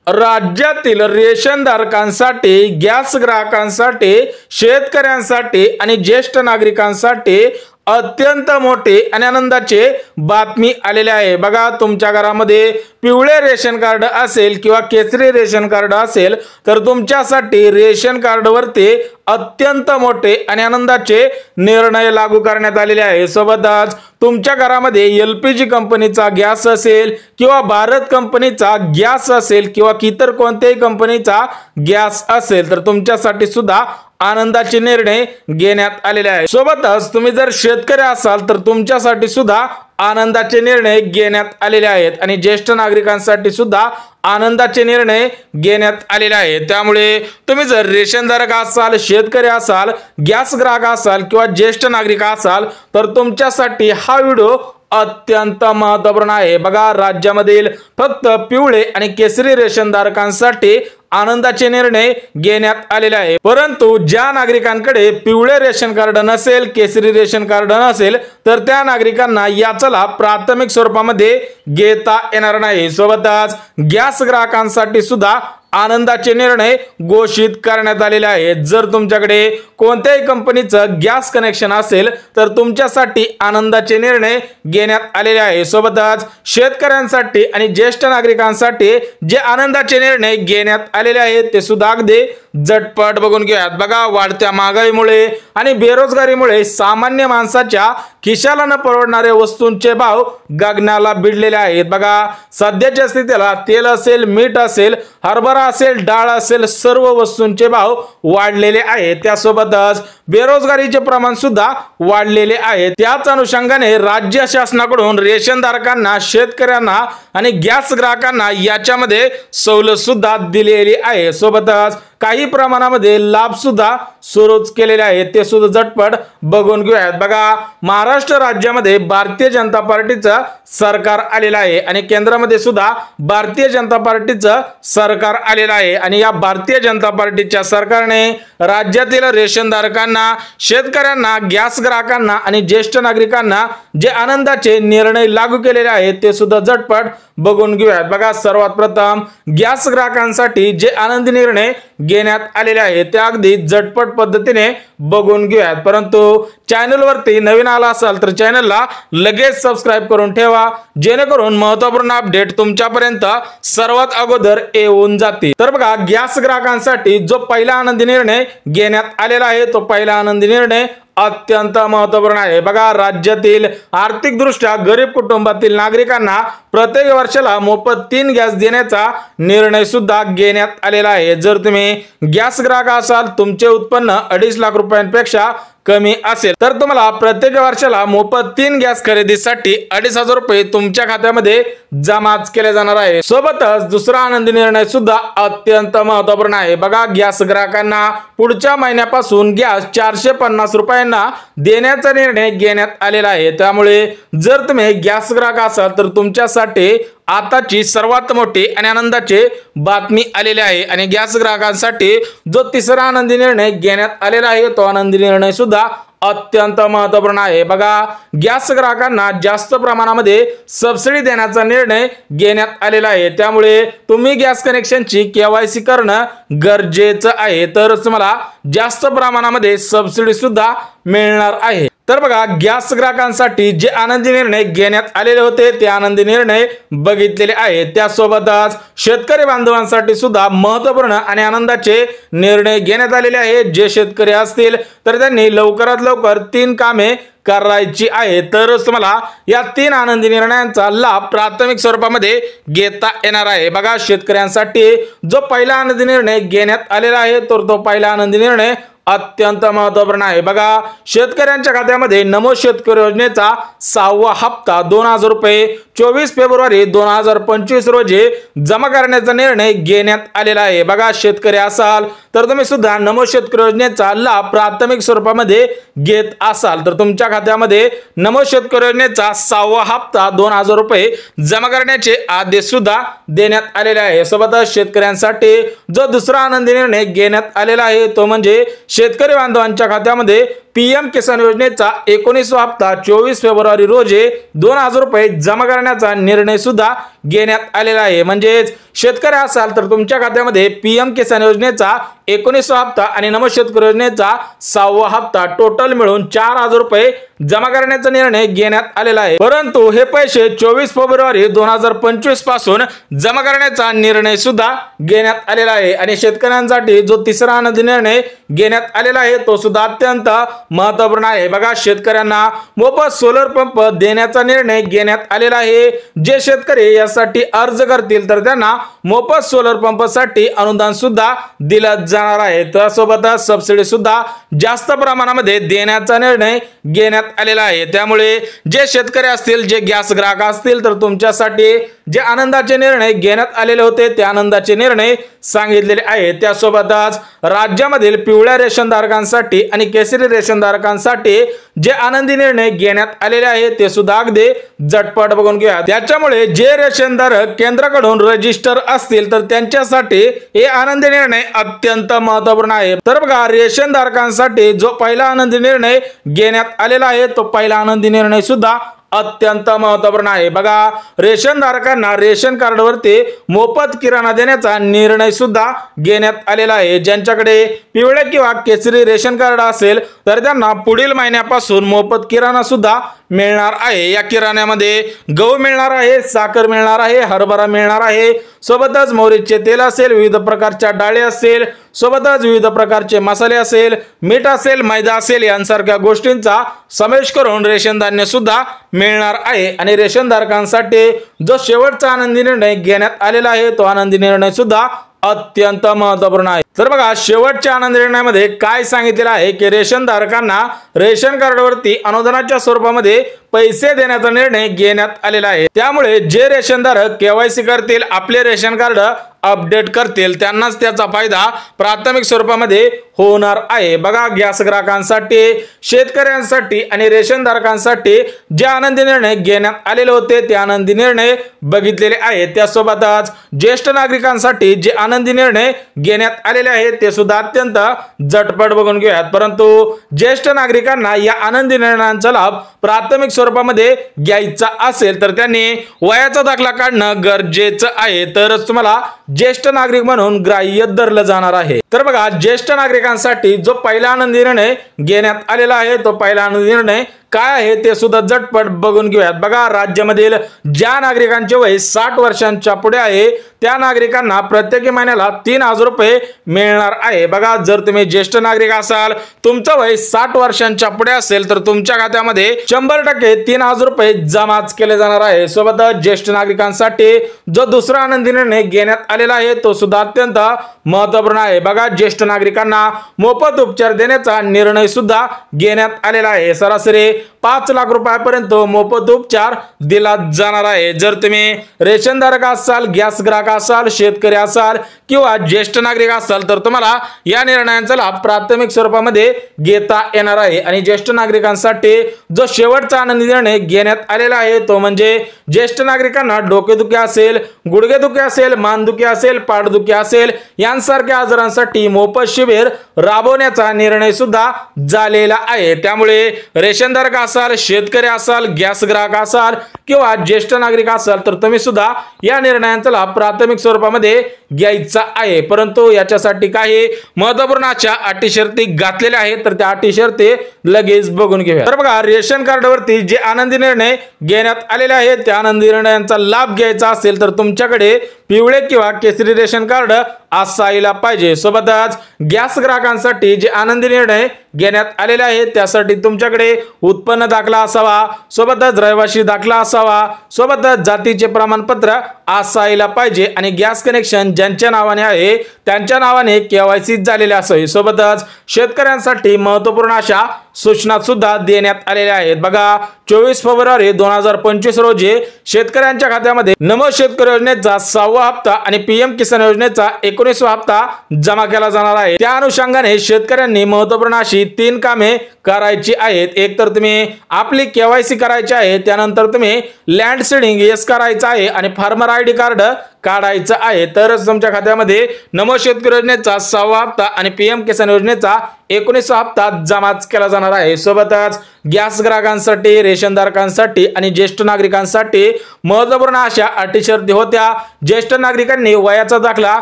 राज्यातील रेशनधारकांसाठी, गॅस ग्राहकांसाठी, शेतकऱ्यांसाठी आणि ज्येष्ठ नागरिकांसाठी अत्यंत मोठे आणि आनंदाचे बातमी आलेले आहे। बघा, तुमच्या घरामध्ये पिवळे रेशन कार्ड असेल किंवा केसरी रेशन कार्ड असेल तर तुमच्यासाठी रेशन कार्डवरती अत्यंत मोठे आणि आनंदाचे निर्णय लागू करण्यात आलेले आहे। सोबतच तुमच्या घरामध्ये एलपीजी कंपनीचा गॅस असेल किंवा भारत कंपनीचा गॅस असेल किंवा इतर कोणत्याही कंपनीचा गॅस असेल तर तुमच्यासाठी सुद्धा आनंदाचे निर्णय घेण्यात आलेले आहे। सोबतच तुम्ही जर शेतकरी असाल तर तुमच्यासाठी सुद्धा आनंदाचे निर्णय घेण्यात आलेले आहेत आणि ज्येष्ठ नागरिकांसाठी सुद्धा आनंदाचे निर्णय घेण्यात आलेले आहेत। त्यामुळे तुम्ही जर रेशनधारक असाल, शेतकरी असाल, गॅस ग्राहक असाल किंवा ज्येष्ठ नागरिक असाल तर तुमच्यासाठी हा व्हिडिओ अत्यंत महत्त्वपूर्ण आहे। बघा, राज्यामधील फक्त पिवळे आणि केसरी रेशनधारकांसाठी आनंदाचे निर्णय घेण्यात आलेले आहे। परंतु ज्या नागरिकांकडे पिवळे रेशन कार्ड नसेल, केसरी रेशन कार्ड नसेल तर त्या नागरिकांना याचा लाभ प्राथमिक स्वरूपामध्ये घेता येणार नाही। सोबतच गॅस ग्राहकांसाठी सुद्धा आनंदाचे निर्णय घोषित करण्यात आलेले आहेत। जर तुमच्याकडे कोणत्याही कंपनीचं गॅस कनेक्शन असेल तर तुमच्यासाठी आनंदाचे निर्णय घेण्यात आलेले आहे। सोबतच शेतकऱ्यांसाठी आणि ज्येष्ठ नागरिकांसाठी जे आनंदाचे निर्णय घेण्यात आलेले आहेत ते सुद्धा अगदी झटपट बघून घेऊयात। बघा, वाढत्या महागाईमुळे आणि बेरोजगारीमुळे सामान्य माणसाच्या खिशाला न परवडणाऱ्या वस्तूंचे भाव गगनाला भिडलेले आहेत। बघा, सध्याच्या स्थितीला तेल असेल, मीठ असेल, हरभरा असेल, डाळ असेल, सर्व वस्तूंचे भाव वाढलेले आहेत। त्यासोबतच बेरोजगारीचे प्रमाण सुद्धा वाढलेले आहे। त्याच अनुषंगाने राज्य शासनाकडून रेशनधारकांना, शेतकऱ्यांना आणि गॅस ग्राहकांना याच्यामध्ये सवलत सुद्धा दिलेली आहे। सोबतच काही प्रमाणामध्ये लाभ सुद्धा सुरूच केलेले आहेत, ते सुद्धा झटपट बघून घेऊयात। बघा, महाराष्ट्र राज्यामध्ये भारतीय जनता पार्टीचं सरकार आलेलं आहे आणि केंद्रामध्ये सुद्धा भारतीय जनता पार्टीचं सरकार आलेलं आहे आणि या भारतीय जनता पार्टीच्या सरकारने राज्यातील रेशनधारकांना, शेतकऱ्यांना, गॅस ग्राहकांना आणि ज्येष्ठ नागरिकांना जे आनंदाचे निर्णय लागू केलेले आहेत ते सुद्धा झटपट बघून घेऊयात। बघा, सर्वात प्रथम गॅस ग्राहकांसाठी जे आनंदी निर्णय घेण्यात आलेले आहेत ते अगदी झटपट पद्धतीने बघून घेऊयात। परंतु चॅनलवरती नवीन आला असाल तर चॅनलला लगेच सबस्क्राइब करून ठेवा, जेणेकरून महत्त्वपूर्ण अपडेट तुमच्यापर्यंत सर्वात अगोदर येऊन जातील। तर बघा, गॅस ग्राहकांसाठी जो पहिला आनंदी निर्णय घेण्यात आलेला आहे तो पहिला आनंदी निर्णय अत्यंत महत्त्वपूर्ण आहे। बघा, राज्यातील आर्थिकदृष्ट्या गरीब कुटुंबातील नागरिकांना प्रत्येक वर्षाला मोफत 3 गॅस देण्याचा निर्णय सुद्धा घेण्यात आलेला आहे। जर तुम्ही गॅस ग्राहक असाल, तुमचे उत्पन्न 2.5 लाख रुपयांपेक्षा कमी असेल तर तुम्हाला प्रत्येक वर्षाला मोफत 3 गॅस खरेदीसाठी 2,500 रुपये तुमच्या खात्यामध्ये जमा केले जाणार आहे। सोबतच दुसरा आनंदी निर्णय सुद्धा अत्यंत महत्त्वपूर्ण आहे। बघा, गॅस ग्राहकांना पुढच्या महिन्यापासून गॅस 450 रुपयांना देण्याचा निर्णय घेण्यात आलेला आहे। त्यामुळे जर तुम्ही गॅस ग्राहक असाल तर तुमच्यासाठी आताची सर्वात मोठी आणि आनंदाची बातमी आलेली आहे आणि गॅस ग्राहकांसाठी जो तिसरा आनंदी निर्णय घेण्यात आलेला आहे तो आनंदी निर्णय सुद्धा अत्यंत महत्त्वपूर्ण आहे। बघा, गॅस ग्राहकांना जास्त प्रमाणामध्ये सबसिडी देण्याचा निर्णय घेण्यात आलेला आहे। त्यामुळे तुम्ही गॅस कनेक्शनची केवायसी करणं गरजेचं आहे, तरच तुम्हाला जास्त प्रमाणामध्ये सबसिडी सुद्धा मिळणार आहे। तर बघा, गॅस ग्राहकांसाठी जे आनंदी निर्णय घेण्यात आलेले होते ते आनंदी निर्णय बघितलेले आहेत। त्यासोबतच शेतकरी बांधवांसाठी सुद्धा महत्त्वपूर्ण आणि आनंदाचे निर्णय घेण्यात आलेले आहेत। जे शेतकरी असतील तर त्यांनी लवकरात लवकर 3 कामे करायची आहे, तरच तुम्हाला या 3 आनंदी निर्णयांचा लाभ प्राथमिक स्वरूपामध्ये घेता येणार आहे। बघा, शेतकऱ्यांसाठी जो पहिला आनंदी निर्णय घेण्यात आलेला आहे तर तो पहिला आनंदी निर्णय अत्यंत महत्त्वपूर्ण आहे। बघा, शेतकऱ्यांच्या खात्यामध्ये नमो शेतकरी योजनेचा 6वा हप्ता 2,000 रुपये 24 फेब्रुवारी 2025 रोजी जमा करण्याचा निर्णय घेण्यात आलेला आहे। बघा, शेतकरी असाल तर तुम्ही सुद्धा नमो शेतकरी योजनेचा लाभ प्राथमिक स्वरूपामध्ये घेत असाल तर तुमच्या खात्यामध्ये नमो शेतकरी योजनेचा 6वा हप्ता 2,000 रुपये जमा करण्याचे आदेश सुद्धा देण्यात आलेले आहे। सोबतच शेतकऱ्यांसाठी जो दुसरा आनंदी निर्णय घेण्यात आलेला आहे तो म्हणजे शेतकरी बांधवांच्या खात्यामध्ये पीएम किसान योजनेचा 19वा हप्ता 24 फेब्रुवारी रोजी 2000 रुपये जमा करण्याचा निर्णय सुद्धा घेण्यात आलेला आहे। म्हणजेच शेतकरी असाल तर तुमच्या खात्यामध्ये पीएम किसान योजनेचा 19वा हप्ता आणि नमो शेतकरी योजनेचा 6वा हप्ता टोटल मिळून 4000 रुपये जमा करण्याचा निर्णय घेण्यात आलेला आहे। परंतु हे पैसे 24 फेब्रुवारी 2025 पासून जमा करण्याचा निर्णय सुद्धा घेण्यात आलेला आहे आणि शेतकऱ्यांसाठी जो तिसरा आनंदी निर्णय घेण्यात आलेला आहे तो सुद्धा अत्यंत महत्त्वपूर्ण आहे। बघा, शेतकऱ्यांना मोफत सोलर पंप देण्याचा निर्णय घेण्यात आलेला आहे। जे शेतकरी यासाठी अर्ज करतील तर त्यांना मोफत सोलर पंपासाठी अनुदान सुद्धा दिलं जाणार आहे। त्यासोबतच सबसिडी सुद्धा जास्त प्रमाणामध्ये देण्याचा निर्णय घेण्यात आलेला आहे। त्यामुळे जे शेतकरी असतील, जे गॅस ग्राहक असतील तर तुमच्यासाठी जे आनंदाचे निर्णय घेण्यात आलेले होते ते आनंदाचे निर्णय सांगितलेले आहेत। त्यासोबतच राज्यामधील पिवळ्या रेशनधारकांसाठी आणि केसरी रेशनधारकांसाठी जे आनंदी निर्णय घेण्यात आलेले आहेत ते सुद्धा अगदी झटपट बघून घ्या। त्याच्यामुळे जे रेशनधारक केंद्राकडून रजिस्टर असतील तर त्यांच्यासाठी हे आनंदी निर्णय अत्यंत महत्त्वपूर्ण आहे। तर बघा, रेशनधारकांसाठी जो पहिला आनंदी निर्णय घेण्यात आलेला आहे तो पहिला आनंदी निर्णय सुद्धा अत्यंत महत्त्वपूर्ण आहे। बघा, रेशन धारकांना रेशन कार्डवरती मोफत किराणा देण्याचा निर्णय सुद्धा घेण्यात आलेला आहे। ज्यांच्याकडे पिवळे किंवा केसरी रेशन कार्ड असेल तर त्यांना पुढील महिन्यापासून मोफत किराणा सुद्धा मिळणार आहे। या किराण्यामध्ये गहू मिळणार आहे, साखर मिळणार आहे, हरभरा मिळणार आहे, सोबतच मोहरीचे तेल असेल, विविध प्रकारच्या डाळी असेल, सोबतच विविध प्रकारचे मसाले असेल, मीठ असेल, मैदा असेल यांसारख्या गोष्टींचा समावेश करून रेशन धान्य सुद्धा मिळणार आहे। आणि रेशनधारकांसाठी जो शेवटचा आनंदी निर्णय घेण्यात आलेला आहे तो आनंदी निर्णय सुद्धा अत्यंत महत्त्वपूर्ण आहे। तर बघा, शेवटच्या आनंदी निर्णयामध्ये काय सांगितलेलं आहे की रेशन धारकांना रेशन कार्डवरती अनुदानाच्या स्वरूपामध्ये पैसे देण्याचा निर्णय घेण्यात आलेला आहे। त्यामुळे जे रेशनधारक केवायसी करतील, आपले रेशन कार्ड अपडेट करतील त्यांनाच त्याचा फायदा प्राथमिक स्वरूपामध्ये होणार आहे। बघा, गॅस ग्राहकांसाठी, शेतकऱ्यांसाठी आणि रेशनधारकांसाठी जे आनंदी निर्णय घेण्यात आलेले होते ते आनंदी निर्णय बघितलेले आहेत। त्यासोबतच ज्येष्ठ नागरिकांसाठी जे आनंदी निर्णय घेण्यात आलेले आहेत ते सुद्धा अत्यंत झटपट बघून घेऊयात। परंतु ज्येष्ठ नागरिकांना या आनंदी निर्णयांचा लाभ प्राथमिक स्वरूपामध्ये घ्यायचा असेल तर त्यांनी वयाचा दाखला काढणं गरजेचं आहे, तरच तुम्हाला ज्येष्ठ नागरिक म्हणून ग्राह्य धरलं जाणार आहे। तर बघा, ज्येष्ठ नागरिकांसाठी जो पहिला आनंदी निर्णय घेण्यात आलेला आहे तो पहिला आनंदी निर्णय काय आहे ते सुद्धा झटपट बघून घेऊयात। बघा, राज्यामधील ज्या नागरिकांचे वय 60 वर्षांच्या पुढे आहे त्या नागरिकांना प्रत्येक महिन्याला 3000 रुपये मिळणार आहे। बघा, जर तुम्ही ज्येष्ठ नागरिक असाल, तुमचं वय 60 वर्षांच्या पुढे असेल तर तुमच्या खात्यामध्ये 100% 3000 रुपये जमाच केले जाणार आहे। सोबतच ज्येष्ठ नागरिकांसाठी जो दुसरा आनंदी निर्णय घेण्यात आलेला आहे तो सुद्धा अत्यंत महत्त्वपूर्ण आहे। बघा, ज्येष्ठ नागरिकांना मोफत उपचार देण्याचा निर्णय सुद्धा घेण्यात आलेला आहे। सरासरी 5 लाख रुपयापर्यंत मोफत उपचार दिला जाणार आहे। जर तुम्ही रेशनधारक असाल, गॅस ग्राहक असाल, शेतकरी असाल किंवा ज्येष्ठ नागरिक असाल तर तुम्हाला या निर्णयांचा लाभ प्राथमिक स्वरूपामध्ये घेता येणार आहे। आणि ज्येष्ठ नागरिकांसाठी जो शेवटचा आनंदी निर्णय घेण्यात आलेला आहे तो म्हणजे ज्येष्ठ नागरिकांना डोकेदुखी असेल, गुडघेदुखी असेल, मानदुखी असेल, पाठदुखी असेल यांसारख्या आजारांसाठी मोफत शिबिर राबवण्याचा निर्णय सुद्धा झालेला आहे। त्यामुळे रेशनधारक असाल, शेतकरी असाल, गॅस ग्राहक असाल किंवा ज्येष्ठ नागरिक असाल तर तुम्ही सुद्धा या निर्णयांचा लाभ प्राथमिक स्वरूपामध्ये घ्यायचा आहे। परंतु याच्यासाठी काही महत्त्वपूर्ण अशा अटी शर्ती घातलेल्या आहेत तर त्या अटी शर्ती लगेच बघून घेऊया। तर बघा, रेशन कार्डवरती जे आनंदी निर्णय घेण्यात आलेले आहेत त्या आनंदी निर्णयांचा लाभ घ्यायचा असेल तर तुमच्याकडे पिवळे किंवा केसरी रेशन कार्ड असायला पाहिजे। सोबतच गॅस ग्राहकांसाठी जे आनंदी निर्णय घेण्यात आलेले आहेत त्यासाठी तुमच्याकडे उत्पन्न दाखला असावा, सोबतच रहिवासी दाखला असावा, सोबतच जातीचे प्रमाणपत्र असायला पाहिजे आणि गॅस कनेक्शन ज्यांच्या नावाने आहे त्यांच्या नावाने केवायसी झालेले असावे। सोबतच शेतकऱ्यांसाठी महत्त्वपूर्ण अशा सूचना सुद्धा देण्यात आलेल्या आहेत। बघा, 24 फेब्रुवारी 2025 रोजी शेतकऱ्यांच्या खात्यामध्ये नमो शेतकरी योजनेचा 6वा हप्ता आणि पीएम किसान योजनेचा 19वा हप्ता जमा केला जाणार आहे। त्या अनुषंगाने शेतकऱ्यांनी महत्त्वपूर्ण अशी 3 कामे करायची आहेत। एक तर तुम्ही आपली केवायसी करायची आहे, त्यानंतर तुम्ही लँड सीडिंग येस करायचं आहे आणि फार्मर आयडी कार्ड काढायचं आहे, तरच तुमच्या खात्यामध्ये नमो शेतकरी योजनेचा 6वा हप्ता आणि पीएम किसान योजनेचा 19 हप्ता जमाच केला जाणार आहे। सोबतच गॅस ग्राहकांसाठी, रेशनधारकांसाठी आणि ज्येष्ठ नागरिकांसाठी महत्त्वपूर्ण अशा अटी शर्ती होत्या। ज्येष्ठ नागरिकांनी वयाचा दाखला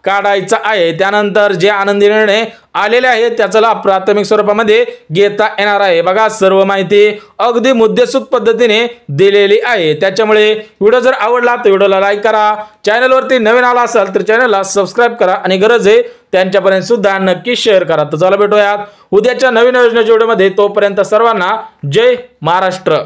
काढायचा आहे। त्यानंतर जे आनंदी निर्णय आलेले आहे त्याचा लाभ प्राथमिक स्वरूपामध्ये घेता येणार आहे। बघा, सर्व माहिती अगदी मुद्देसूद पद्धतीने दिलेली आहे। त्याच्यामुळे व्हिडिओ जर आवडला तर व्हिडिओला लाईक करा, चॅनलवरती नवीन आला असाल तर चॅनलला सबस्क्राइब करा आणि गरज आहे त्यांच्यापर्यंत सुद्धा नक्की शेअर करा। तर चला भेटूयात उद्याच्या नवीन योजनेच्या व्हिडिओमध्ये। तोपर्यंत सर्वांना जय महाराष्ट्र।